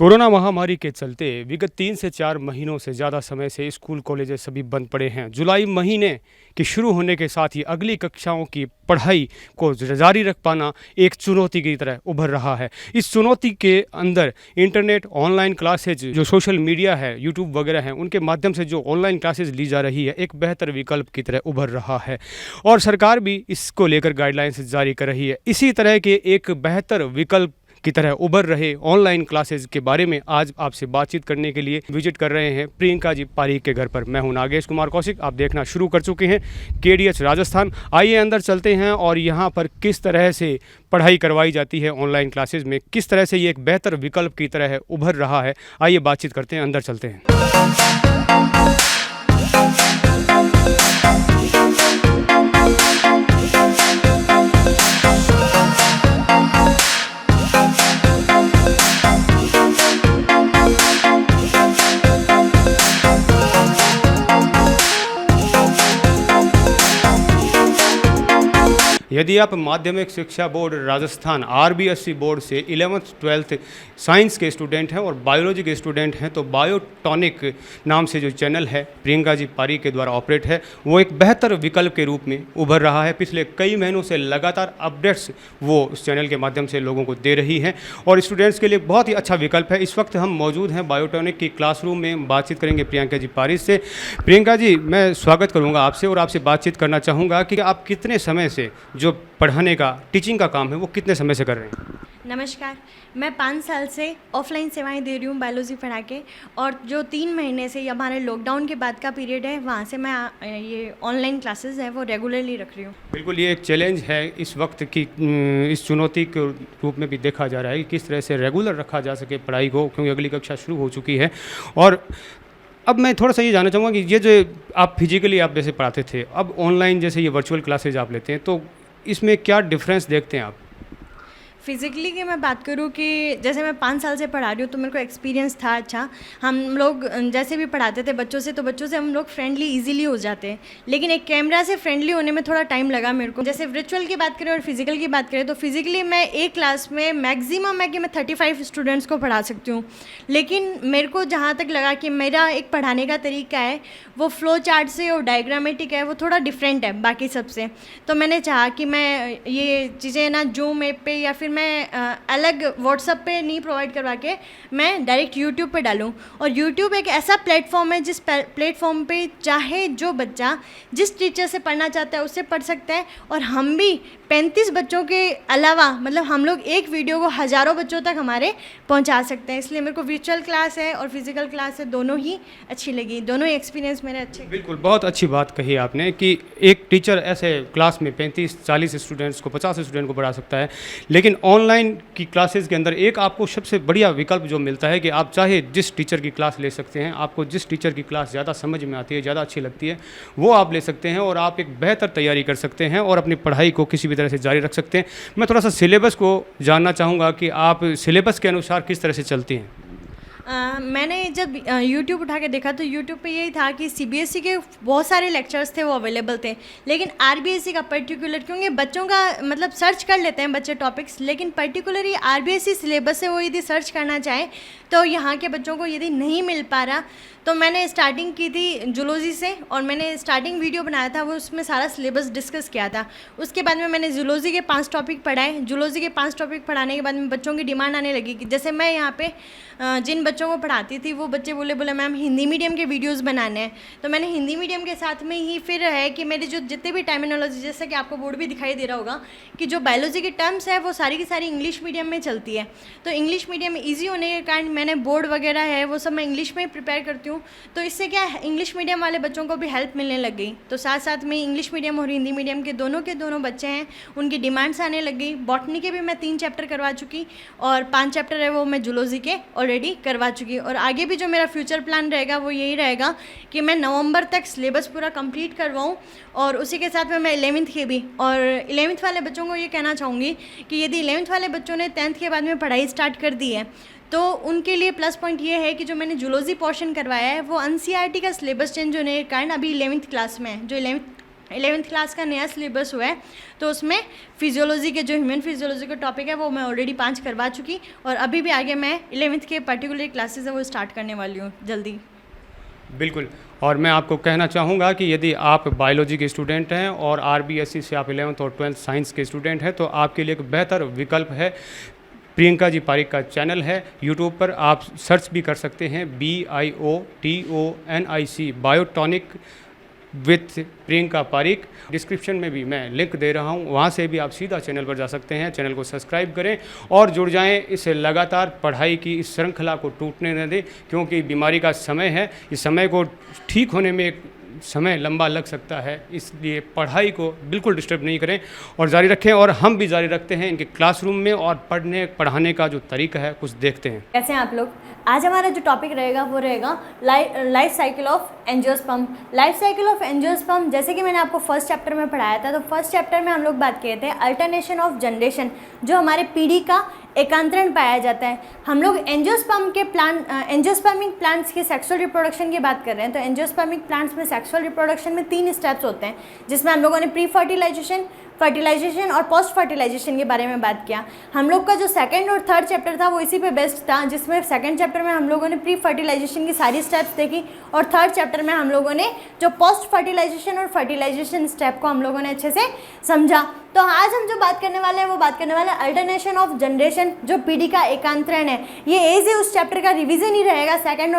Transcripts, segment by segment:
Corona महामारी के चलते विगत 3 से 4 महीनों से ज़्यादा समय से स्कूल कॉलेजेस सभी बंद पड़े हैं। जुलाई महीने के शुरू होने के साथ ही अगली कक्षाओं की पढ़ाई को जारी रख पाना एक चुनौती की तरह उभर रहा है। इस चुनौती के अंदर इंटरनेट, ऑनलाइन क्लासेज, जो सोशल मीडिया है, यूट्यूब वगैरह हैं, उनके माध्यम से जो ऑनलाइन क्लासेज ली जा रही है एक बेहतर विकल्प की तरह उभर रहा है और सरकार भी इसको लेकर गाइडलाइंस जारी कर रही है। इसी तरह के एक बेहतर विकल्प की तरह उभर रहे ऑनलाइन क्लासेज के बारे में आज आपसे बातचीत करने के लिए विजिट कर रहे हैं प्रियंका जी पारीक के घर पर। मैं हूं नागेश कुमार कौशिक। आप देखना शुरू कर चुके हैं KDH राजस्थान। आइए अंदर चलते हैं और यहां पर किस तरह से पढ़ाई करवाई जाती है ऑनलाइन क्लासेज में, किस तरह से ये एक बेहतर विकल्प की तरह उभर रहा है। आइए बातचीत करते हैं, अंदर चलते हैं। यदि आप माध्यमिक शिक्षा बोर्ड राजस्थान RBSC बोर्ड से 11th 12th साइंस के स्टूडेंट हैं और बायोलॉजी के स्टूडेंट हैं तो बायोटॉनिक नाम से जो चैनल है प्रियंका जी पारीक के द्वारा ऑपरेट है, वो एक बेहतर विकल्प के रूप में उभर रहा है। पिछले कई महीनों से लगातार अपडेट्स वो उस चैनल के माध्यम से लोगों को दे रही हैं और स्टूडेंट्स के लिए बहुत ही अच्छा विकल्प है। इस वक्त हम मौजूद हैं बायोटॉनिक की क्लासरूम में, बातचीत करेंगे प्रियंका जी पारीक से। प्रियंका जी, मैं स्वागत करूँगा आपसे और आपसे बातचीत करना चाहूँगा कि आप कितने समय से जो पढ़ाने का, टीचिंग का काम है, वो कितने समय से कर रहे हैं? नमस्कार, मैं 5 साल से ऑफलाइन सेवाएं दे रही हूँ बायोलॉजी पढ़ा के, और जो 3 महीने से हमारे लॉकडाउन के बाद का पीरियड है वहाँ से मैं ये ऑनलाइन क्लासेस है वो रेगुलरली रख रही हूँ। बिल्कुल, ये एक चैलेंज है इस वक्त की, इस चुनौती के रूप में भी देखा जा रहा है कि किस तरह से रेगुलर रखा जा सके पढ़ाई को, क्योंकि अगली कक्षा शुरू हो चुकी है। और अब मैं थोड़ा सा ये जानना चाहूँगा कि ये जो आप फिजिकली आप जैसे पढ़ाते थे, अब ऑनलाइन जैसे ये वर्चुअल क्लासेज आप लेते हैं, तो इसमें क्या डिफरेंस देखते हैं आप? फिज़िकली की मैं बात करूँ कि जैसे मैं 5 साल से पढ़ा रही हूँ तो मेरे को एक्सपीरियंस था अच्छा। हम लोग जैसे भी पढ़ाते थे बच्चों से, तो बच्चों से हम लोग फ्रेंडली इजीली हो जाते हैं, लेकिन एक कैमरा से फ्रेंडली होने में थोड़ा टाइम लगा मेरे को। जैसे वर्चुअल की बात करें और फिजिकल की बात करें तो फिजिकली मैं एक क्लास में मैक्सिमम है कि मैं 35 स्टूडेंट्स को पढ़ा सकती हूँ, लेकिन मेरे को जहाँ तक लगा कि मेरा एक पढ़ाने का तरीका है वो फ्लो चार्ट से और डायग्रामेटिक है, वो थोड़ा डिफरेंट है बाकी सबसे। तो मैंने चाहा कि मैं ये चीज़ें ना जूम ऐप पे या फिर मैं अलग व्हाट्सएप पे नहीं प्रोवाइड करवा के मैं डायरेक्ट यूट्यूब पे डालूं। और यूट्यूब एक ऐसा प्लेटफॉर्म है जिस प्लेटफॉर्म पे चाहे जो बच्चा जिस टीचर से पढ़ना चाहता है उससे पढ़ सकता है। और हम भी 35 बच्चों के अलावा, मतलब हम लोग एक वीडियो को हज़ारों बच्चों तक हमारे पहुंचा सकते हैं। इसलिए मेरे को वर्चुअल क्लास है और फिजिकल क्लास है दोनों ही अच्छी लगी, दोनों ही एक्सपीरियंस मेरे अच्छे। बिल्कुल, बहुत अच्छी बात कही आपने कि एक टीचर ऐसे क्लास में 35-40 स्टूडेंट्स को, 50 स्टूडेंट को पढ़ा सकता है, लेकिन ऑनलाइन की क्लासेस के अंदर एक आपको सबसे बढ़िया विकल्प जो मिलता है कि आप चाहे जिस टीचर की क्लास ले सकते हैं। आपको जिस टीचर की क्लास ज़्यादा समझ में आती है, ज़्यादा अच्छी लगती है, वो आप ले सकते हैं और आप एक बेहतर तैयारी कर सकते हैं और अपनी पढ़ाई को किसी भी तरह से जारी रख सकते हैं। मैं थोड़ा सा सिलेबस को जानना चाहूँगा कि आप सिलेबस के अनुसार किस तरह से चलती हैं? मैंने जब YouTube उठा के देखा तो YouTube पे यही था कि CBSE के बहुत सारे लेक्चर्स थे वो अवेलेबल थे, लेकिन RBSE का पर्टिकुलर, क्योंकि बच्चों का मतलब सर्च कर लेते हैं बच्चे टॉपिक्स, लेकिन पर्टिकुलरली RBSE सिलेबस से वो यदि सर्च करना चाहे तो यहाँ के बच्चों को यदि नहीं मिल पा रहा तो मैंने स्टार्टिंग की थी जूलॉजी से और मैंने स्टार्टिंग वीडियो बनाया था, वो उसमें सारा सिलेबस डिस्कस किया था। उसके बाद में मैंने जूलॉजी के 5 टॉपिक पढ़ाए। जूलॉजी के 5 टॉपिक पढ़ाने के बाद में बच्चों की डिमांड आने लगी कि जैसे मैं यहाँ पे जिन बच्चों को पढ़ाती थी वो बच्चे बोले मैम हिंदी मीडियम के वीडियोज़ बनाने हैं, तो मैंने हिंदी मीडियम के साथ में ही फिर है कि मेरी जो जितने भी टर्मिनोलॉजी, जैसे कि आपको बोर्ड भी दिखाई दे रहा होगा कि जो बायोलॉजी की टर्म्स है वो सारी की सारी इंग्लिश मीडियम में चलती है, तो इंग्लिश मीडियम में ईजी होने के कारण मैंने बोर्ड वगैरह है वो सब मैं इंग्लिश में प्रिपेयर करती हूँ। तो इससे क्या इंग्लिश मीडियम वाले बच्चों को भी हेल्प मिलने लग गई। तो साथ साथ में इंग्लिश मीडियम और हिंदी मीडियम के दोनों बच्चे हैं, उनकी डिमांड्स आने लग गई। बॉटनी के भी मैं 3 चैप्टर करवा चुकी और 5 चैप्टर है वो मैं जूलॉजी के ऑलरेडी करवा चुकी। और आगे भी जो मेरा फ्यूचर प्लान रहेगा वो यही रहेगा कि मैं नवंबर तक सिलेबस पूरा कंप्लीट करवाऊँ और उसी के साथ में मैं 11th के भी। और 11th वाले बच्चों को ये कहना चाहूँगी कि यदि 11th वाले बच्चों ने 10th के बाद में पढ़ाई स्टार्ट कर दी है तो उनके लिए प्लस पॉइंट ये है कि जो मैंने जूलॉजी पोर्शन करवाया है वो NCERT का सिलेबस चेंज होने के कारण अभी 11th क्लास में है, जो 11th 11th क्लास का नया सिलेबस हुआ है, तो उसमें फिजियोलॉजी के जो ह्यूमन फिजियोलॉजी का टॉपिक है वो मैं ऑलरेडी 5 करवा चुकी, और अभी भी आगे मैं 11th के पर्टिकुलर क्लासेस है वो स्टार्ट करने वाली हूँ जल्दी। बिल्कुल। और मैं आपको कहना चाहूँगा कि यदि आप बायोलॉजी के स्टूडेंट हैं और RBSE से आप 11th और 12th साइंस के स्टूडेंट हैं, तो आपके लिए एक बेहतर विकल्प है प्रियंका जी पारिक का चैनल है यूट्यूब पर, आप सर्च भी कर सकते हैं BIOTONIC Biotonic with Priyanka Pareek. Description में भी मैं लिंक दे रहा हूं, वहां से भी आप सीधा चैनल पर जा सकते हैं। चैनल को सब्सक्राइब करें और जुड़ जाएं, इस लगातार पढ़ाई की इस श्रृंखला को टूटने न दें, क्योंकि बीमारी का समय है, इस समय को ठीक होने में एक समय लंबा लग सकता है, इसलिए पढ़ाई को बिल्कुल डिस्टर्ब नहीं करें और जारी रखें। और हम भी जारी रखते हैं इनके क्लासरूम में, और पढ़ाने का जो तरीका है कुछ देखते हैं। कैसे हैं आप लोग? आज हमारा जो टॉपिक रहेगा वो रहेगा life cycle of angiosperm. Life cycle of angiosperm, जैसे कि मैंने आपको फर्स्ट चैप्टर में पढ़ाया था, तो फर्स्ट चैप्टर में हम लोग बात किए थे अल्टरनेशन ऑफ जनरेशन, जो हमारे पीढ़ी का एकांतरण पाया जाता है। हम लोग एंजियोस्पर्मिक प्लांट्स की सेक्सुअल रिप्रोडक्शन की बात कर रहे हैं। तो एंजियोस्पर्मिक प्लांट्स में सेक्सुअल रिप्रोडक्शन में 3 स्टेप्स होते हैं, जिसमें हम लोगों ने प्री फर्टिलाइजेशन, फर्टिलाइजेशन और पोस्ट फर्टिलाइजेशन के बारे में बात किया। हम लोग का जो सेकंड और थर्ड चैप्टर था वो इसी पे बेस्ड था, जिसमें सेकंड चैप्टर में हम लोगों ने प्री फर्टिलाइजेशन की सारी स्टेप्स देखी, और थर्ड चैप्टर में हम लोगों ने जो पोस्ट फर्टिलाइजेशन और फर्टिलाइजेशन स्टेप को हम लोगों ने अच्छे से समझा। तो आज हम जो बात करने वाले हैं वो बात करने वाले हैं अल्टरनेशन ऑफ जनरेशन, जो पीढ़ी का एकांतरण है। ये एज है उस चैप्टर का रिवीजन ही रहेगा सेकंड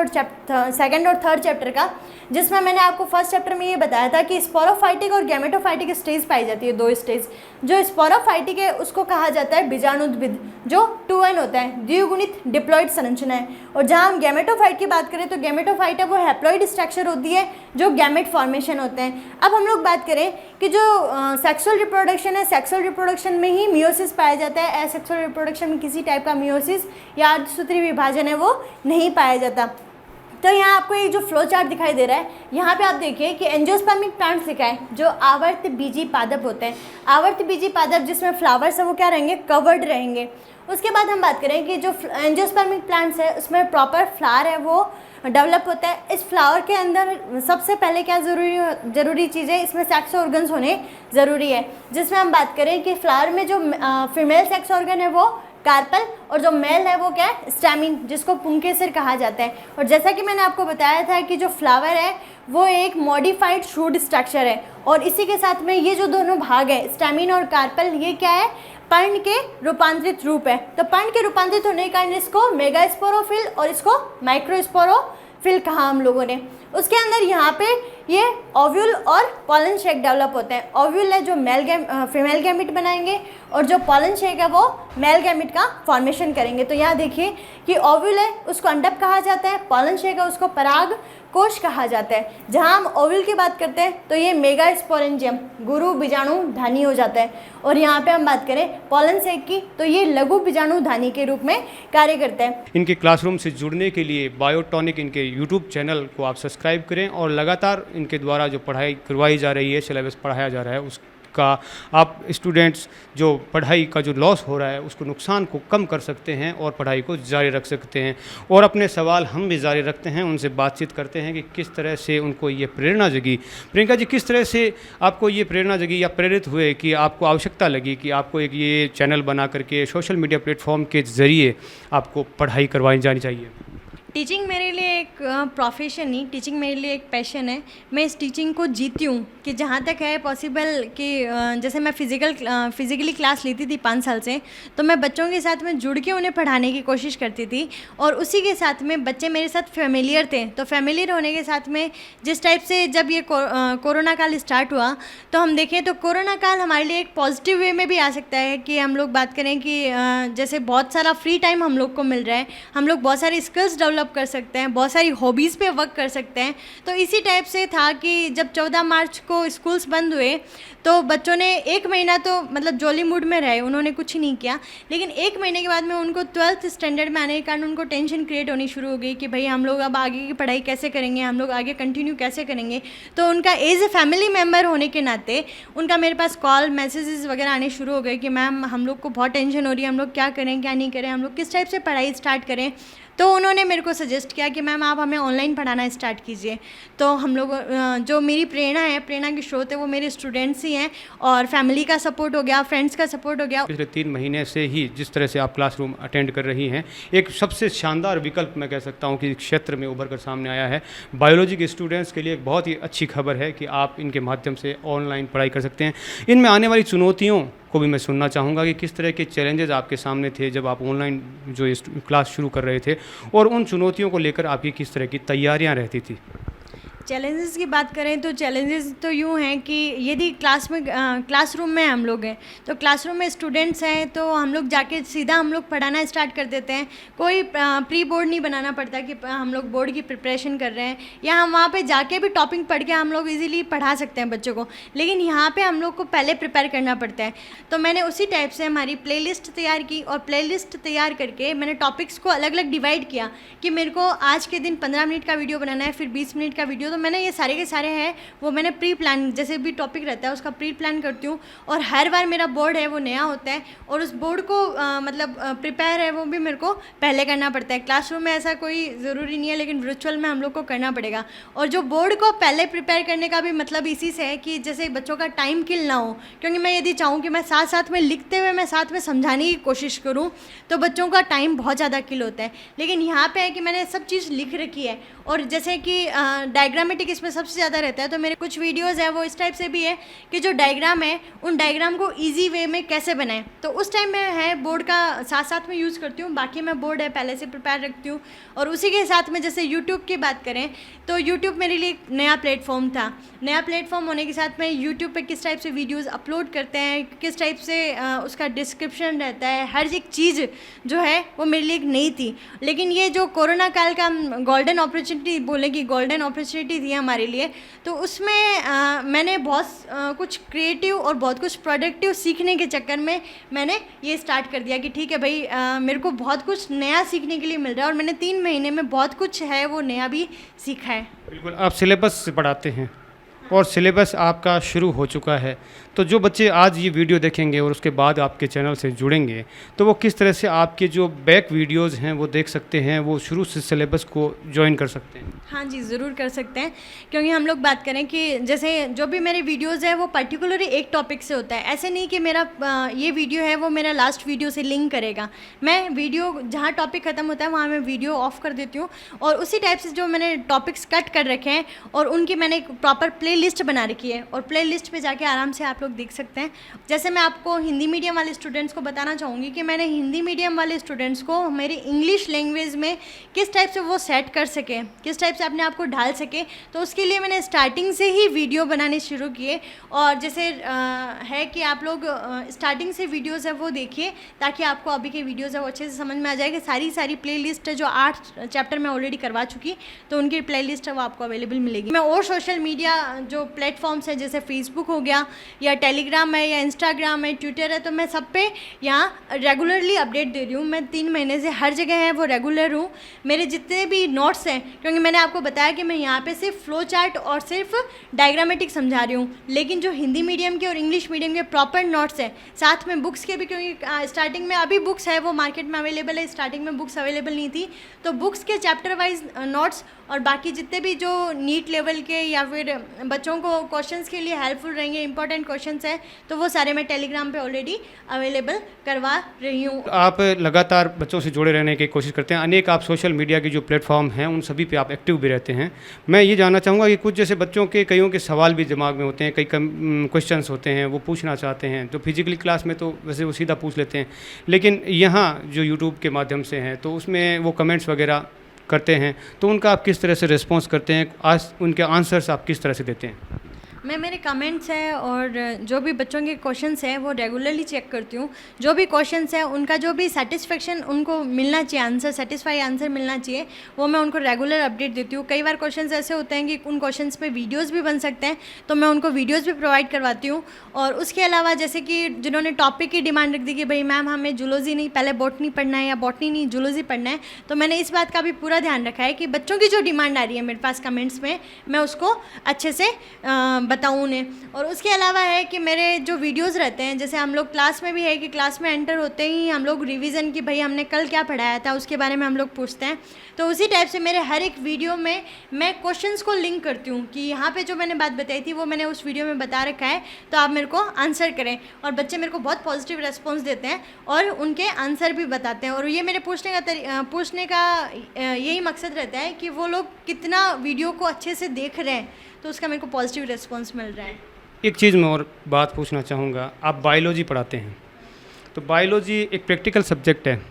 और थर्ड चैप्टर का, जिसमें मैंने आपको फर्स्ट चैप्टर में ये बताया था कि स्पोरोफाइटिक और गैमेटोफाइटिक स्टेज पाई जाती है, 2 स्टेज। जो स्पोरोफाइटिक है उसको कहा जाता है बीजाणुद्भिद, जो 2n होता है, द्विगुणित डिप्लॉइड संरचना है। और जहाँ हम गैमेटोफाइट की बात करें तो गैमेटोफाइट है वो हैप्लॉइड स्ट्रक्चर होती है, जो गैमेट फॉर्मेशन होते हैं। अब हम लोग बात करें कि जो सेक्सुअल रिप्रोडक्शन है, सेक्सुअल रिप्रोडक्शन में ही मियोसिस पाया जाता है। एसेक्सुअल रिप्रोडक्शन में किसी टाइप का मियोसिस या अर्धसूत्री विभाजन है वो नहीं पाया जाता। तो यहाँ आपको एक जो फ्लो चार्ट दिखाई दे रहा है, यहाँ पे आप देखिए कि एंजियोस्पर्मिक प्लांट्स लिखा है, जो आवर्त बीजी पादप होते हैं। आवर्त बीजी पादप जिसमें फ्लावर्स है वो क्या रहेंगे, कवर्ड रहेंगे। उसके बाद हम बात करें कि जो एंजियोस्पर्मिक प्लांट्स है उसमें प्रॉपर फ्लावर है वो डेवलप होता है। इस फ्लावर के अंदर सबसे पहले क्या ज़रूरी चीज़ है, इसमें सेक्स ऑर्गन्स होने ज़रूरी है। जिसमें हम बात करें कि फ्लावर में जो फीमेल सेक्स ऑर्गन है वो कार्पल, और जो मेल है वो क्या है, स्टैमिन, जिसको पुंकेसर कहा जाता है। और जैसा कि मैंने आपको बताया था कि जो फ्लावर है वो एक मॉडिफाइड शूट स्ट्रक्चर है, और इसी के साथ में ये जो दोनों भाग है स्टैमिन और कार्पल, ये क्या है, पर्ण के रूपांतरित रूप है। तो पर्ण के रूपांतरित होने के कारण इसको मेगास्पोरोफिल और इसको माइक्रोस्पोरोफिल कहा हम लोगों ने। उसके अंदर यहाँ पे ये ओव्यूल और पॉलन शेक डेवलप होते हैं। ओव्यूल है जो फीमेल गैमिट बनाएंगे, और जो पॉलन शेक है वो मेल गैमिट का फॉर्मेशन करेंगे। तो यहाँ देखिए कि ओव्यूल है उसको अंडक कहा जाता है, पॉलन शेक है उसको पराग कोश कहा जाता है। जहाँ हम ओव्यूल की बात करते हैं तो ये मेगास्पोरेंजियम, गुरु बीजाणु धानी हो जाता है। और यहाँ पे हम बात करें पॉलन शेक की तो ये लघु बीजाणु धानी के रूप में कार्य करता है। इनके क्लासरूम से जुड़ने के लिए बायोटॉनिक इनके यूट्यूब चैनल को आप सब्सक्राइब करें, और लगातार इनके द्वारा जो पढ़ाई करवाई जा रही है, सिलेबस पढ़ाया जा रहा है, उसका आप स्टूडेंट्स जो पढ़ाई का जो लॉस हो रहा है उसको, नुकसान को कम कर सकते हैं और पढ़ाई को जारी रख सकते हैं। और अपने सवाल हम भी जारी रखते हैं, उनसे बातचीत करते हैं कि किस तरह से उनको ये प्रेरणा जगी। प्रियंका जी, किस तरह से आपको ये प्रेरणा जगी या प्रेरित हुए कि आपको आवश्यकता लगी कि आपको एक ये चैनल बना करके सोशल मीडिया प्लेटफॉर्म के ज़रिए आपको पढ़ाई करवाई जानी चाहिए? टीचिंग मेरे लिए एक प्रोफेशन नहीं, टीचिंग मेरे लिए एक पैशन है। मैं इस टीचिंग को जीती हूँ कि जहाँ तक है पॉसिबल कि जैसे मैं फिज़िकली क्लास लेती थी 5 साल से, तो मैं बच्चों के साथ में जुड़ के उन्हें पढ़ाने की कोशिश करती थी, और उसी के साथ में बच्चे मेरे साथ फेमिलियर थे। तो फेमिलियर होने के साथ में जिस टाइप से जब ये कोरोना काल स्टार्ट हुआ, तो हम देखें तो कोरोना काल हमारे लिए एक पॉजिटिव वे में भी आ सकता है। कि हम लोग बात करें कि जैसे बहुत सारा फ्री टाइम हम लोग को मिल रहा है, हम लोग बहुत सारी स्किल्स डेवलप कर सकते हैं, बहुत सारी हॉबीज़ पे वर्क कर सकते हैं। तो इसी टाइप से था कि जब 14 मार्च को स्कूल्स बंद हुए तो बच्चों ने 1 महीना तो मतलब जॉली मूड में रहे, उन्होंने कुछ ही नहीं किया। लेकिन 1 महीने के बाद में उनको 12th स्टैंडर्ड में आने के कारण उनको टेंशन क्रिएट होनी शुरू हो गई कि भाई हम लोग अब आगे की पढ़ाई कैसे करेंगे, हम लोग आगे कंटिन्यू कैसे करेंगे। तो उनका एज ए फैमिली मेम्बर होने के नाते उनका मेरे पास कॉल मैसेजेस वगैरह आने शुरू हो गए कि मैम हम लोग को बहुत टेंशन हो रही है, हम लोग क्या करें क्या नहीं करें, हम लोग किस टाइप से पढ़ाई स्टार्ट करें। तो उन्होंने मेरे को सजेस्ट किया कि मैम आप हमें ऑनलाइन पढ़ाना स्टार्ट कीजिए। तो हम लोग जो मेरी प्रेरणा की स्रोत है वो मेरे स्टूडेंट्स ही हैं, और फैमिली का सपोर्ट हो गया, फ्रेंड्स का सपोर्ट हो गया। पिछले 3 महीने से ही जिस तरह से आप क्लासरूम अटेंड कर रही हैं, एक सबसे शानदार विकल्प मैं कह सकता हूं कि क्षेत्र में उभर कर सामने आया है। बायोलॉजी के स्टूडेंट्स के लिए एक बहुत ही अच्छी खबर है कि आप इनके माध्यम से ऑनलाइन पढ़ाई कर सकते हैं। इनमें आने वाली चुनौतियों को भी मैं सुनना चाहूँगा कि किस तरह के चैलेंजेस आपके सामने थे जब आप ऑनलाइन जो क्लास शुरू कर रहे थे, और उन चुनौतियों को लेकर आपकी किस तरह की तैयारियाँ रहती थी। चैलेंजेस की बात करें तो चैलेंजेस तो यूँ हैं कि यदि क्लासरूम में हम लोग हैं तो क्लासरूम में स्टूडेंट्स हैं तो हम लोग जाके सीधा हम लोग पढ़ाना स्टार्ट कर देते हैं। कोई प्री बोर्ड नहीं बनाना पड़ता कि हम लोग बोर्ड की प्रिपरेशन कर रहे हैं, या हम वहाँ पे जाके भी टॉपिक पढ़ के हम लोग इजीली पढ़ा सकते हैं बच्चों को, लेकिन यहाँ पे हम लोग को पहले प्रिपेयर करना पड़ता है। तो मैंने उसी टाइप से हमारी प्लेलिस्ट तैयार की, और प्लेलिस्ट तैयार करके मैंने टॉपिक्स को अलग अलग डिवाइड किया कि मेरे को आज के दिन 15 मिनट का वीडियो बनाना है, फिर 20 मिनट का वीडियो। तो मैंने ये सारे के सारे हैं वो मैंने प्री प्लान, जैसे भी टॉपिक रहता है उसका प्री प्लान करती हूँ, और हर बार मेरा बोर्ड है वो नया होता है, और उस बोर्ड को प्रिपेयर है वो भी मेरे को पहले करना पड़ता है। क्लासरूम में ऐसा कोई ज़रूरी नहीं है, लेकिन वर्चुअल में हम लोग को करना पड़ेगा। और जो बोर्ड को पहले प्रिपेयर करने का भी मतलब इसी से है कि जैसे बच्चों का टाइम किल ना हो, क्योंकि मैं यदि चाहूँ कि मैं साथ साथ में लिखते हुए मैं साथ में समझाने की कोशिश करूँ तो बच्चों का टाइम बहुत ज़्यादा किल होता है। लेकिन यहाँ पे है कि मैंने सब चीज़ लिख रखी है, और जैसे कि डायग्रामेटिक इसमें सबसे ज़्यादा रहता है, तो मेरे कुछ वीडियोस है वो इस टाइप से भी है कि जो डायग्राम है उन डायग्राम को इजी वे में कैसे बनाएं, तो उस टाइम में है बोर्ड का साथ साथ में यूज़ करती हूँ। बाकी मैं बोर्ड है पहले से प्रिपेयर रखती हूँ। और उसी के साथ में जैसे यूट्यूब की बात करें तो यूट्यूब मेरे लिए एक नया प्लेटफॉर्म था। नया प्लेटफॉर्म होने के साथ में यूट्यूब पे किस टाइप से वीडियोस अपलोड करते हैं, किस टाइप से उसका डिस्क्रिप्शन रहता है, हर एक चीज़ जो है वो मेरे लिए एक नई थी। लेकिन ये जो कोरोना काल का गोल्डन अपॉर्चुनिटी बोले कि गोल्डन अपॉर्चुनिटी थी हमारे लिए, तो उसमें मैंने बहुत कुछ क्रिएटिव और बहुत कुछ प्रोडक्टिव सीखने के चक्कर में मैंने ये स्टार्ट कर दिया कि ठीक है भाई, मेरे को बहुत कुछ नया सीखने के लिए मिल रहा है, और मैंने 3 महीने में बहुत कुछ है वो नया भी सीखा है। बिल्कुल, आप सिलेबस से पढ़ाते हैं और सिलेबस आपका शुरू हो चुका है, तो जो बच्चे आज ये वीडियो देखेंगे और उसके बाद आपके चैनल से जुड़ेंगे तो वो किस तरह से आपके जो बैक वीडियोस हैं वो देख सकते हैं, वो शुरू से सिलेबस को ज्वाइन कर सकते हैं? हाँ जी, ज़रूर कर सकते हैं, क्योंकि हम लोग बात करें कि जैसे जो भी मेरे वीडियोज़ है वो पर्टिकुलरली एक टॉपिक से होता है। ऐसे नहीं कि मेरा ये वीडियो है वो मेरा लास्ट वीडियो से लिंक करेगा। मैं वीडियो जहाँ टॉपिक ख़त्म होता है वहाँ मैं वीडियो ऑफ कर देती हूँ, और उसी टाइप से जो मैंने टॉपिक्स कट कर रखे हैं और उनकी मैंने एक प्रॉपर प्ले लिस्ट बना रखी है, और प्ले लिस्ट पर जाके आराम से आप लोग देख सकते हैं। जैसे मैं आपको हिंदी मीडियम वाले स्टूडेंट्स को बताना चाहूँगी कि मैंने हिंदी मीडियम वाले स्टूडेंट्स को मेरी इंग्लिश लैंग्वेज में किस टाइप से वो सेट कर सके, किस टाइप से अपने आप को ढाल सके, तो उसके लिए मैंने स्टार्टिंग से ही वीडियो बनाने शुरू किए। और जैसे है कि आप लोग स्टार्टिंग से वीडियोज़ है वो देखिए, ताकि आपको अभी के वीडियोज़ है वो अच्छे से समझ में आ जाए कि सारी प्ले लिस्ट है जो 8 चैप्टर मैं ऑलरेडी करवा चुकी, तो उनकी प्ले लिस्ट है वो आपको अवेलेबल मिलेगी। मैं और सोशल मीडिया जो प्लेटफॉर्म्स है जैसे फेसबुक हो गया, या टेलीग्राम है, या इंस्टाग्राम है, ट्विटर है, तो मैं सब पे यहाँ रेगुलरली अपडेट दे रही हूँ। मैं 3 महीने से हर जगह है वो रेगुलर हूँ। मेरे जितने भी नोट्स हैं, क्योंकि मैंने आपको बताया कि मैं यहाँ पे सिर्फ फ्लो चार्ट और सिर्फ डायग्रामेटिक समझा रही हूँ, लेकिन जो हिंदी मीडियम के और इंग्लिश मीडियम के प्रॉपर नोट्स हैं, साथ में बुक्स के भी, क्योंकि स्टार्टिंग में अभी बुक्स है वो मार्केट में अवेलेबल है, स्टार्टिंग में बुक्स अवेलेबल नहीं थी, तो बुक्स के चैप्टर वाइज नोट्स और बाकी जितने भी जो नीट लेवल के या फिर बच्चों को क्वेश्चंस के लिए हेल्पफुल रहेंगे, इंपॉर्टेंट क्वेश्चंस हैं, तो वो सारे मैं टेलीग्राम पे ऑलरेडी अवेलेबल करवा रही हूँ। आप लगातार बच्चों से जुड़े रहने की कोशिश करते हैं, अनेक आप सोशल मीडिया के जो प्लेटफॉर्म हैं उन सभी पे आप एक्टिव भी रहते हैं। मैं ये जानना चाहूँगा कि कुछ जैसे बच्चों के कईयों के सवाल भी दिमाग में होते हैं, कई क्वेश्चंस होते हैं वो पूछना चाहते हैं, तो फिजिकली क्लास में तो वैसे वो सीधा पूछ लेते हैं, लेकिन यहाँ जो यूट्यूब के माध्यम से हैं तो उसमें वो कमेंट्स वगैरह करते हैं, तो उनका आप किस तरह से रिस्पॉन्स करते हैं, आज उनके आंसर्स आप किस तरह से देते हैं? मैं मेरे कमेंट्स हैं और जो भी बच्चों के क्वेश्चंस हैं वो रेगुलरली चेक करती हूँ। जो भी क्वेश्चंस हैं उनका जो भी सेटिस्फेक्शन उनको मिलना चाहिए, आंसर सेटिस्फाई आंसर मिलना चाहिए, वो मैं उनको रेगुलर अपडेट देती हूँ। कई बार क्वेश्चंस ऐसे होते हैं कि उन क्वेश्चंस पे वीडियोस भी बन सकते हैं, तो मैं उनको वीडियोस भी प्रोवाइड करवाती हूँ। और उसके अलावा जैसे कि जिन्होंने टॉपिक की डिमांड रख दी कि भाई मैम हमें जूलॉजी नहीं, पहले बॉटनी पढ़ना है, या बॉटनी नहीं जूलॉजी पढ़ना है, तो मैंने इस बात का भी पूरा ध्यान रखा है कि बच्चों की जो डिमांड आ रही है मेरे पास कमेंट्स में, मैं उसको अच्छे से बताऊँ उन्हें। और उसके अलावा है कि मेरे जो वीडियोस रहते हैं, जैसे हम लोग क्लास में भी है कि क्लास में एंटर होते ही हम लोग रिवीजन की भाई हमने कल क्या पढ़ाया था उसके बारे में हम लोग पूछते हैं। तो उसी टाइप से मेरे हर एक वीडियो में मैं क्वेश्चंस को लिंक करती हूँ कि यहाँ पे जो मैंने बात बताई थी वो मैंने उस वीडियो में बता रखा है, तो आप मेरे को आंसर करें। और बच्चे मेरे को बहुत पॉजिटिव रेस्पॉन्स देते हैं और उनके आंसर भी बताते हैं। और ये मेरे पूछने का यही मकसद रहता है कि वो लोग कितना वीडियो को अच्छे से देख रहे हैं, तो उसका मेरे को पॉजिटिव रिस्पॉन्स मिल रहा है। एक चीज़ मैं और बात पूछना चाहूँगा, आप बायोलॉजी पढ़ाते हैं, तो बायोलॉजी एक प्रैक्टिकल सब्जेक्ट है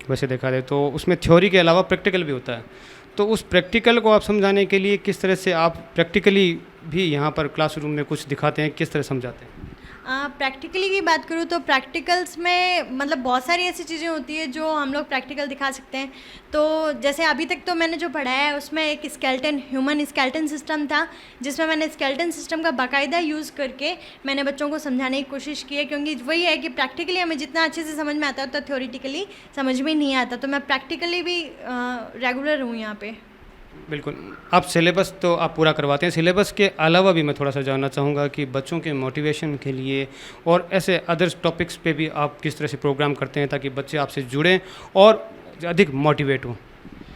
वैसे देखा जाए तो, उसमें थ्योरी के अलावा प्रैक्टिकल भी होता है। तो उस प्रैक्टिकल को आप समझाने के लिए किस तरह से आप प्रैक्टिकली भी यहाँ पर क्लासरूम में कुछ दिखाते हैं, किस तरह समझाते हैं? प्रैक्टिकली की बात करूँ तो प्रैक्टिकल्स में मतलब बहुत सारी ऐसी चीज़ें होती है जो हम लोग प्रैक्टिकल दिखा सकते हैं। तो जैसे अभी तक तो मैंने जो पढ़ाया है उसमें एक ह्यूमन स्केलेटन सिस्टम था, जिसमें मैंने स्केलेटन सिस्टम का बाकायदा यूज़ करके मैंने बच्चों को समझाने की कोशिश की है। क्योंकि वही है कि प्रैक्टिकली हमें जितना अच्छे से समझ में आता है उतना थ्योरेटिकली समझ में नहीं आता, तो मैं प्रैक्टिकली भी रेगुलर हूँ यहाँ पे। बिल्कुल, आप सिलेबस तो आप पूरा करवाते हैं, सिलेबस के अलावा भी मैं थोड़ा सा जानना चाहूँगा कि बच्चों के मोटिवेशन के लिए और ऐसे अदर्स टॉपिक्स पे भी आप किस तरह से प्रोग्राम करते हैं ताकि बच्चे आपसे जुड़ें और अधिक मोटिवेट हों?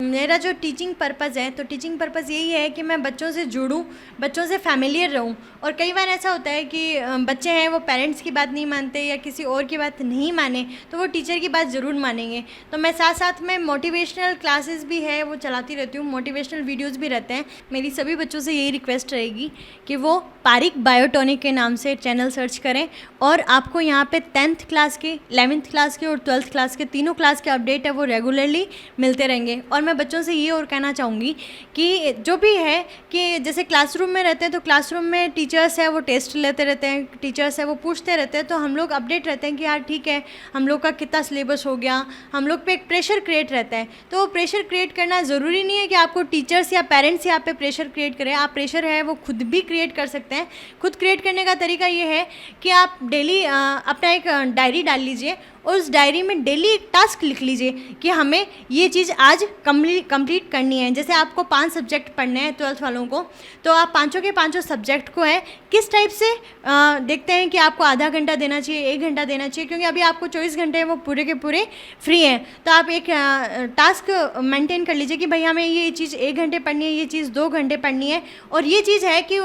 मेरा जो टीचिंग पर्पज़ है, तो टीचिंग पर्पज़ यही है कि मैं बच्चों से जुड़ूं, बच्चों से फैमिलियर रहूं। और कई बार ऐसा होता है कि बच्चे हैं वो पेरेंट्स की बात नहीं मानते या किसी और की बात नहीं माने, तो वो टीचर की बात ज़रूर मानेंगे। तो मैं साथ साथ में मोटिवेशनल क्लासेस भी है वो चलाती रहती हूँ, मोटिवेशनल वीडियोज़ भी रहते हैं। मेरी सभी बच्चों से यही रिक्वेस्ट रहेगी कि वो पारिक बायोटॉनिक के नाम से चैनल सर्च करें और आपको यहाँ पे 10th क्लास के, 11th क्लास के और 12th क्लास के तीनों क्लास के अपडेट है वो रेगुलरली मिलते रहेंगे। और मैं बच्चों से ये और कहना चाहूँगी कि जो भी है कि जैसे क्लासरूम में रहते हैं तो क्लासरूम में टीचर्स है वो टेस्ट लेते रहते हैं, टीचर्स है वो पूछते रहते हैं, तो हम लोग अपडेट रहते हैं कि यार ठीक है हम लोग का कितना सिलेबस हो गया। हम लोग पे एक प्रेशर क्रिएट रहता है, तो वो प्रेशर क्रिएट करना ज़रूरी नहीं है कि आपको टीचर्स या पेरेंट्स यहाँ पे प्रेशर क्रिएट करें। आप प्रेशर है वो खुद भी क्रिएट कर सकते हैं। खुद क्रिएट करने का तरीका ये है कि आप डेली अपना एक डायरी डाल लीजिए और उस डायरी में डेली एक टास्क लिख लीजिए कि हमें ये चीज़ आज कंप्लीट करनी है। जैसे आपको 5 सब्जेक्ट पढ़ने हैं 12th वालों को, तो आप पाँचों के पाँचों सब्जेक्ट को है किस टाइप से देखते हैं कि आपको आधा घंटा देना चाहिए, 1 घंटा देना चाहिए, क्योंकि अभी आपको 24 घंटे वो पूरे के पूरे फ्री हैं। तो आप एक टास्क मेंटेन कर लीजिए कि भाई हमें ये चीज़ 1 घंटे पढ़नी है, ये चीज़ 2 घंटे पढ़नी है। और ये चीज़ है कि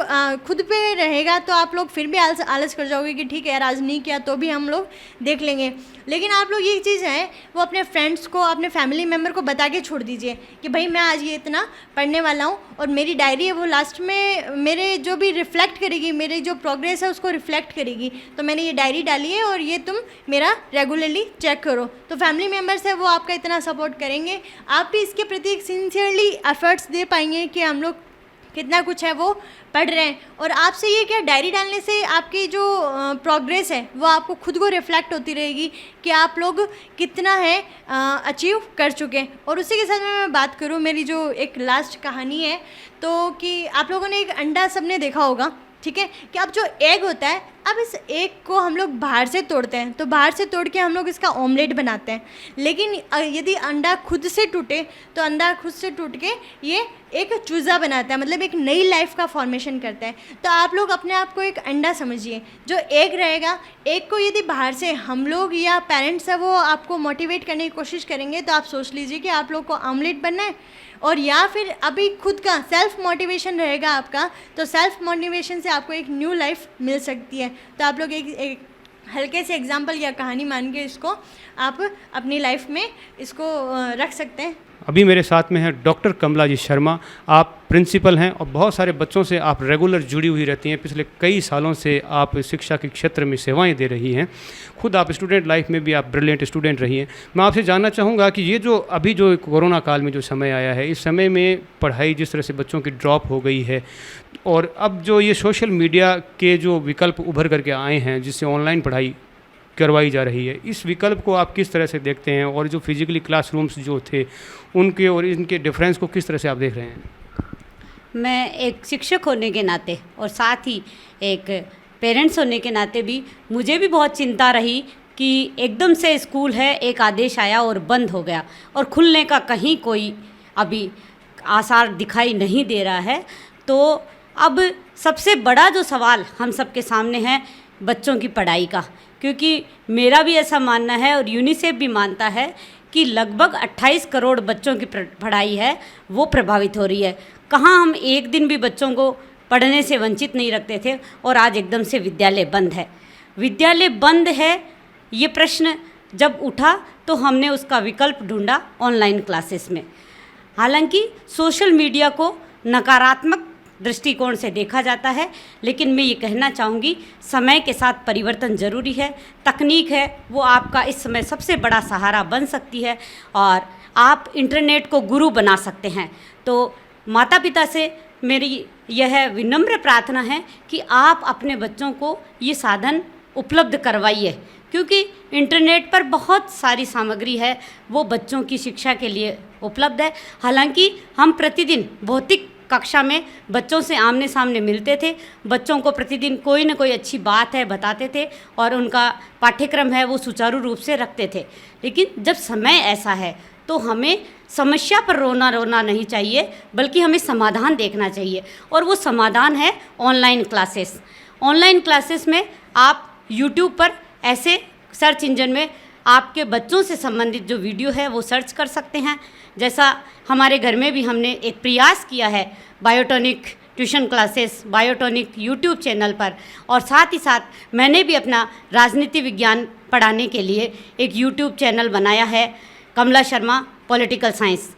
खुद पे रहेगा तो आप लोग फिर भी आलस कर जाओगे कि ठीक है यार आज नहीं किया तो भी हम लोग देख लेंगे। लेकिन आप लोग ये चीज़ है वो अपने फ्रेंड्स को, अपने फैमिली मेम्बर को बता के छोड़ दीजिए कि भाई मैं आज ये इतना पढ़ने वाला हूँ और मेरी डायरी है वो लास्ट में मेरे जो भी रिफ्लेक्ट करेगी, मेरी जो प्रोग्रेस है उसको रिफ्लेक्ट करेगी। तो मैंने ये डायरी डाली है और ये तुम मेरा रेगुलरली चेक करो। तो फैमिली मेम्बर्स है वो आपका इतना सपोर्ट करेंगे, आप भी इसके प्रति सिंसियरली एफर्ट्स दे पाएंगे कि हम लोग कितना कुछ है वो पढ़ रहे हैं। और आपसे ये क्या डायरी डालने से आपकी जो प्रोग्रेस है वो आपको खुद को रिफ्लेक्ट होती रहेगी कि आप लोग कितना है अचीव कर चुके हैं। और उसी के साथ में मैं बात करूँ मेरी जो एक लास्ट कहानी है, तो कि आप लोगों ने एक अंडा सबने देखा होगा, ठीक है, कि अब जो एग होता है, अब इस एग को हम लोग बाहर से तोड़ते हैं, तो बाहर से तोड़ के हम लोग इसका ऑमलेट बनाते हैं। लेकिन यदि अंडा खुद से टूटे तो अंडा खुद से टूट के ये एक चूज़ा बनाता है, मतलब एक नई लाइफ का फॉर्मेशन करता है। तो आप लोग अपने आप को एक अंडा समझिए, जो एग रहेगा, एग को यदि बाहर से हम लोग या पेरेंट्स है वो आपको मोटिवेट करने की कोशिश करेंगे, तो आप सोच लीजिए कि आप लोग को ऑमलेट बनना है। और या फिर अभी खुद का सेल्फ मोटिवेशन रहेगा आपका, तो सेल्फ मोटिवेशन से आपको एक न्यू लाइफ मिल सकती है। तो आप लोग एक हल्के से एग्जांपल या कहानी मान के इसको आप अपनी लाइफ में इसको रख सकते हैं। अभी मेरे साथ में है डॉक्टर कमला जी शर्मा, आप प्रिंसिपल हैं और बहुत सारे बच्चों से आप रेगुलर जुड़ी हुई रहती हैं। पिछले कई सालों से आप शिक्षा के क्षेत्र में सेवाएं दे रही हैं, खुद आप स्टूडेंट लाइफ में भी आप ब्रिलियंट स्टूडेंट रही हैं। मैं आपसे जानना चाहूँगा कि ये जो अभी जो कोरोना काल में जो समय आया है, इस समय में पढ़ाई जिस तरह से बच्चों की ड्रॉप हो गई है और अब जो ये सोशल मीडिया के जो विकल्प उभर करके आए हैं जिससे ऑनलाइन पढ़ाई करवाई जा रही है, इस विकल्प को आप किस तरह से देखते हैं और जो फिजिकली क्लासरूम्स जो थे उनके और इनके डिफरेंस को किस तरह से आप देख रहे हैं? मैं एक शिक्षक होने के नाते और साथ ही एक पेरेंट्स होने के नाते भी मुझे भी बहुत चिंता रही कि एकदम से स्कूल है एक आदेश आया और बंद हो गया और खुलने का कहीं कोई अभी आसार दिखाई नहीं दे रहा है। तो अब सबसे बड़ा जो सवाल हम सबके सामने है बच्चों की पढ़ाई का, क्योंकि मेरा भी ऐसा मानना है और यूनिसेफ भी मानता है कि लगभग 28 करोड़ बच्चों की पढ़ाई है वो प्रभावित हो रही है। कहाँ हम एक दिन भी बच्चों को पढ़ने से वंचित नहीं रखते थे और आज एकदम से विद्यालय बंद है। विद्यालय बंद है ये प्रश्न जब उठा तो हमने उसका विकल्प ढूंढा ऑनलाइन क्लासेस में। हालांकि सोशल मीडिया को नकारात्मक दृष्टिकोण से देखा जाता है, लेकिन मैं ये कहना चाहूँगी समय के साथ परिवर्तन ज़रूरी है। तकनीक है वो आपका इस समय सबसे बड़ा सहारा बन सकती है और आप इंटरनेट को गुरु बना सकते हैं। तो माता पिता से मेरी यह विनम्र प्रार्थना है कि आप अपने बच्चों को ये साधन उपलब्ध करवाइए, क्योंकि इंटरनेट पर बहुत सारी सामग्री है वो बच्चों की शिक्षा के लिए उपलब्ध है। हालांकि हम प्रतिदिन भौतिक कक्षा में बच्चों से आमने सामने मिलते थे, बच्चों को प्रतिदिन कोई ना कोई अच्छी बात है बताते थे और उनका पाठ्यक्रम है वो सुचारू रूप से रखते थे। लेकिन जब समय ऐसा है तो हमें समस्या पर रोना नहीं चाहिए, बल्कि हमें समाधान देखना चाहिए, और वो समाधान है ऑनलाइन क्लासेस। ऑनलाइन क्लासेस में आप यूट्यूब पर ऐसे सर्च इंजन में आपके बच्चों से संबंधित जो वीडियो है वो सर्च कर सकते हैं। जैसा हमारे घर में भी हमने एक प्रयास किया है Biotonic tuition classes, Biotonic YouTube channel पर, और साथ ही साथ मैंने भी अपना राजनीति विज्ञान पढ़ाने के लिए एक यूट्यूब चैनल बनाया है, कमला शर्मा पॉलिटिकल साइंस,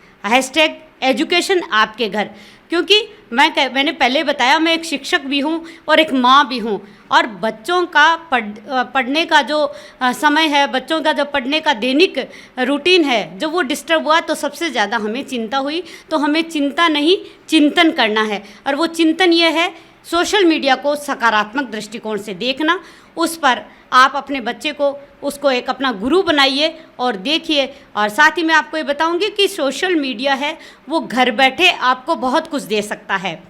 #एजुकेशन आपके घर। क्योंकि मैंने पहले बताया मैं एक शिक्षक भी हूँ और एक माँ भी हूँ, और बच्चों का पढ़ने का जो समय है, बच्चों का जो पढ़ने का दैनिक रूटीन है, जो वो डिस्टर्ब हुआ तो सबसे ज़्यादा हमें चिंता हुई। तो हमें चिंता नहीं, चिंतन करना है, और वो चिंतन ये है सोशल मीडिया को सकारात्मक दृष्टिकोण से देखना। उस पर आप अपने बच्चे को उसको एक अपना गुरु बनाइए और देखिए। और साथ ही मैं आपको ये बताऊंगी कि सोशल मीडिया है वो घर बैठे आपको बहुत कुछ दे सकता है।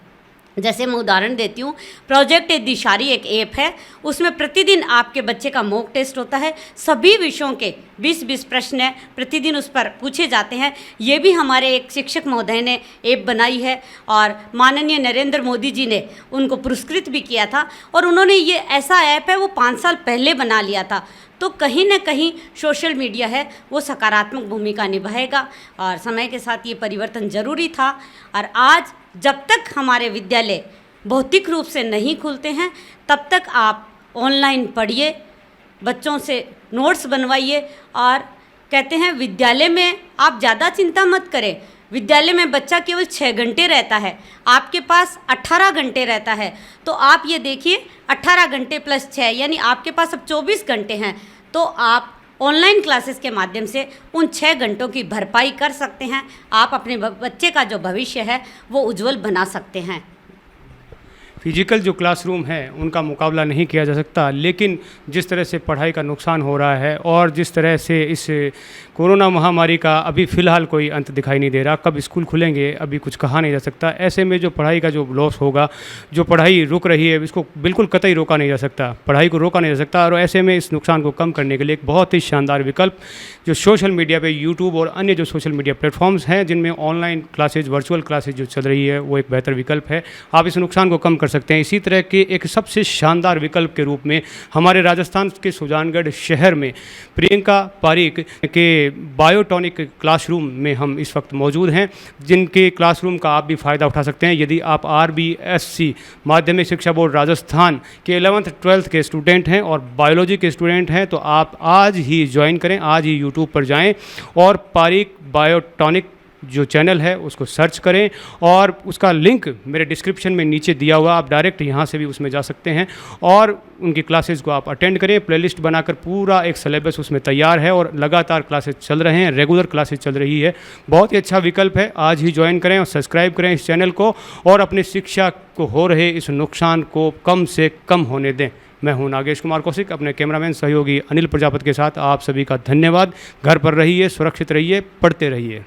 जैसे मैं उदाहरण देती हूँ, प्रोजेक्ट दिशारी एक ऐप है, उसमें प्रतिदिन आपके बच्चे का मॉक टेस्ट होता है। सभी विषयों के 20-20 प्रश्न है प्रतिदिन उस पर पूछे जाते हैं। ये भी हमारे एक शिक्षक महोदय ने ऐप बनाई है और माननीय नरेंद्र मोदी जी ने उनको पुरस्कृत भी किया था, और उन्होंने ये ऐसा ऐप है वो 5 साल पहले बना लिया था। तो कहीं ना कहीं सोशल मीडिया है वो सकारात्मक भूमिका निभाएगा, और समय के साथ ये परिवर्तन ज़रूरी था। और आज जब तक हमारे विद्यालय भौतिक रूप से नहीं खुलते हैं तब तक आप ऑनलाइन पढ़िए, बच्चों से नोट्स बनवाइए। और कहते हैं विद्यालय में आप ज़्यादा चिंता मत करें। विद्यालय में बच्चा केवल 6 घंटे रहता है, आपके पास 18 घंटे रहता है। तो आप ये देखिए 18 घंटे प्लस 6 यानी आपके पास अब 24 घंटे हैं। तो आप ऑनलाइन क्लासेस के माध्यम से उन 6 घंटों की भरपाई कर सकते हैं। आप अपने बच्चे का जो भविष्य है वो उज्जवल बना सकते हैं। फिजिकल जो क्लासरूम है उनका मुकाबला नहीं किया जा सकता, लेकिन जिस तरह से पढ़ाई का नुकसान हो रहा है और जिस तरह से इस कोरोना महामारी का अभी फ़िलहाल कोई अंत दिखाई नहीं दे रहा, कब स्कूल खुलेंगे अभी कुछ कहा नहीं जा सकता। ऐसे में जो पढ़ाई का जो लॉस होगा, जो पढ़ाई रुक रही है, इसको बिल्कुल कतई रोका नहीं जा सकता, पढ़ाई को रोका नहीं जा सकता। और ऐसे में इस नुकसान को कम करने के लिए एक बहुत ही शानदार विकल्प जो सोशल मीडिया पे यूट्यूब और अन्य जो सोशल मीडिया प्लेटफॉर्म्स हैं जिनमें ऑनलाइन क्लासेज, वर्चुअल क्लासेज जो चल रही है, वो एक बेहतर विकल्प है। आप इस नुकसान को कम कर सकते हैं। इसी तरह के एक सबसे शानदार विकल्प के रूप में हमारे राजस्थान के सुजानगढ़ शहर में प्रियंका पारीक के बायोटॉनिक क्लासरूम में हम इस वक्त मौजूद हैं, जिनके क्लासरूम का आप भी फ़ायदा उठा सकते हैं। यदि आप RBSC माध्यमिक शिक्षा बोर्ड राजस्थान के 11th 12th के स्टूडेंट हैं और बायोलॉजी के स्टूडेंट हैं तो आप आज ही ज्वाइन करें, आज ही यूट्यूब पर जाएं और पारीक बायोटॉनिक जो चैनल है उसको सर्च करें, और उसका लिंक मेरे डिस्क्रिप्शन में नीचे दिया हुआ, आप डायरेक्ट यहाँ से भी उसमें जा सकते हैं और उनकी क्लासेस को आप अटेंड करें। प्लेलिस्ट बनाकर पूरा एक सिलेबस उसमें तैयार है और लगातार क्लासेस चल रहे हैं, रेगुलर क्लासेस चल रही है। बहुत ही अच्छा विकल्प है, आज ही ज्वाइन करें और सब्सक्राइब करें इस चैनल को और अपनी शिक्षा को हो रहे इस नुकसान को कम से कम होने दें। मैं हूं नागेश कुमार कौशिक, अपने कैमरामैन सहयोगी अनिल प्रजापति के साथ आप सभी का धन्यवाद। घर पर रहिए, सुरक्षित रहिए, पढ़ते रहिए।